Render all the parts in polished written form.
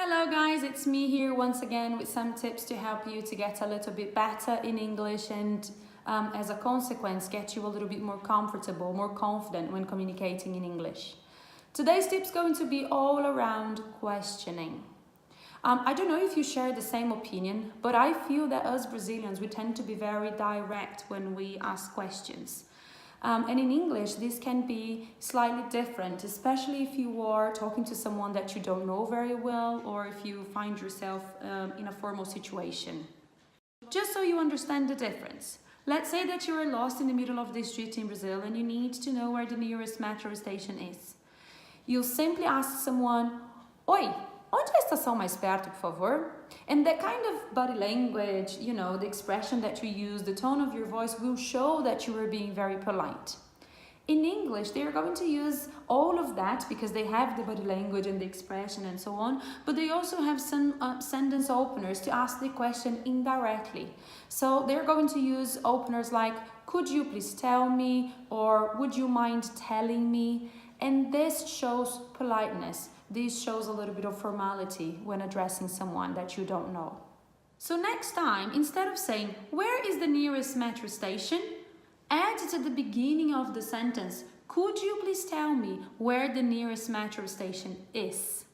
Hello guys, it's me here once again with some tips to help you to get a little bit better in English and as a consequence get you a little bit more comfortable, more confident when communicating in English. Today's tip is going to be all around questioning. I don't know if you share the same opinion, but I feel that us Brazilians, we tend to be very direct when we ask questions. And in English, this can be slightly different, especially if you are talking to someone that you don't know very well or if you find yourself in a formal situation. Just so you understand the difference. Let's say that you are lost in the middle of the street in Brazil and you need to know where the nearest metro station is. You'll simply ask someone, "Oi, onde é a estação mais perto, por favor?" And that kind of body language, you know, the expression that you use, the tone of your voice will show that you are being very polite. In English, they are going to use all of that because they have the body language and the expression and so on, but they also have some sentence openers to ask the question indirectly. So they're going to use openers like, "Could you please tell me?" or "Would you mind telling me?" And this shows politeness. This shows a little bit of formality when addressing someone that you don't know. So next time, instead of saying, "Where is the nearest metro station?" add it at the beginning of the sentence, "Could you please tell me where the nearest metro station is?"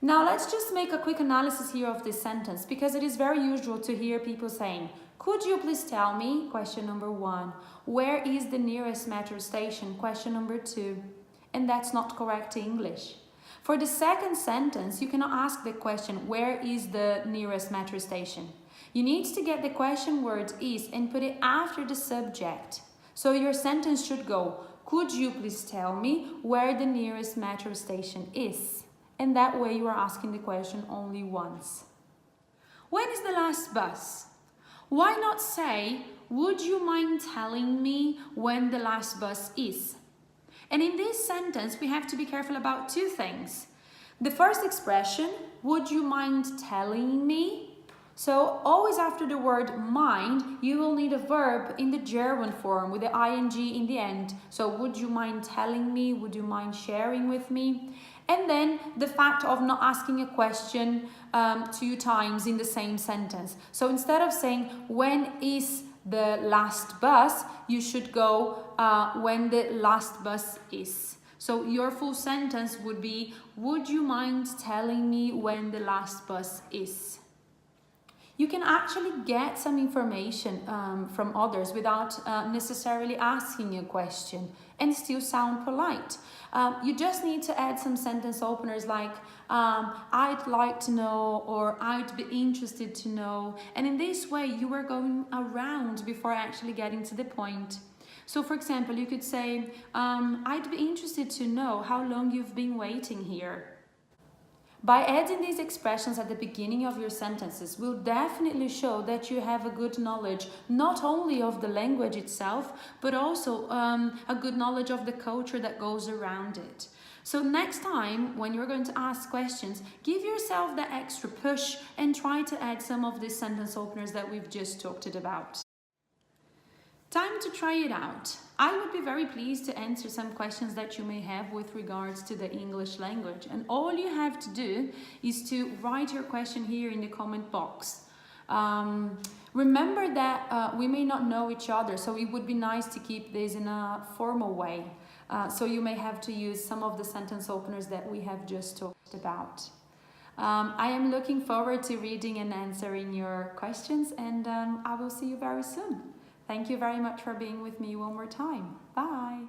Now let's just make a quick analysis here of this sentence because it is very usual to hear people saying, "Could you please tell me?" question number 1. "Where is the nearest metro station?" question number 2. And that's not correct English. For the second sentence, you cannot ask the question, "Where is the nearest metro station?" You need to get the question word "is" and put it after the subject. So your sentence should go, "Could you please tell me where the nearest metro station is?" And that way you are asking the question only once. When is the last bus? Why not say, "Would you mind telling me when the last bus is?" And in this sentence, we have to be careful about two things. The first expression, "Would you mind telling me?" So always after the word mind, you will need a verb in the gerund form with the ing in the end. So would you mind telling me? Would you mind sharing with me? And then the fact of not asking a question 2 times in the same sentence. So instead of saying, "When is the last bus?" you should go, "When the last bus is." So your full sentence would be, "Would you mind telling me when the last bus is?" You can actually get some information from others without necessarily asking a question and still sound polite. You just need to add some sentence openers like "I'd like to know" or "I'd be interested to know." And in this way, you are going around before actually getting to the point. So for example, you could say, "I'd be interested to know how long you've been waiting here." By adding these expressions at the beginning of your sentences will definitely show that you have a good knowledge not only of the language itself, but also a good knowledge of the culture that goes around it. So next time when you're going to ask questions, give yourself that extra push and try to add some of these sentence openers that we've just talked about. Time to try it out. I would be very pleased to answer some questions that you may have with regards to the English language. And all you have to do is to write your question here in the comment box. Remember that we may not know each other, so it would be nice to keep this in a formal way. So you may have to use some of the sentence openers that we have just talked about. I am looking forward to reading and answering your questions, and I will see you very soon. Thank you very much for being with me one more time. Bye!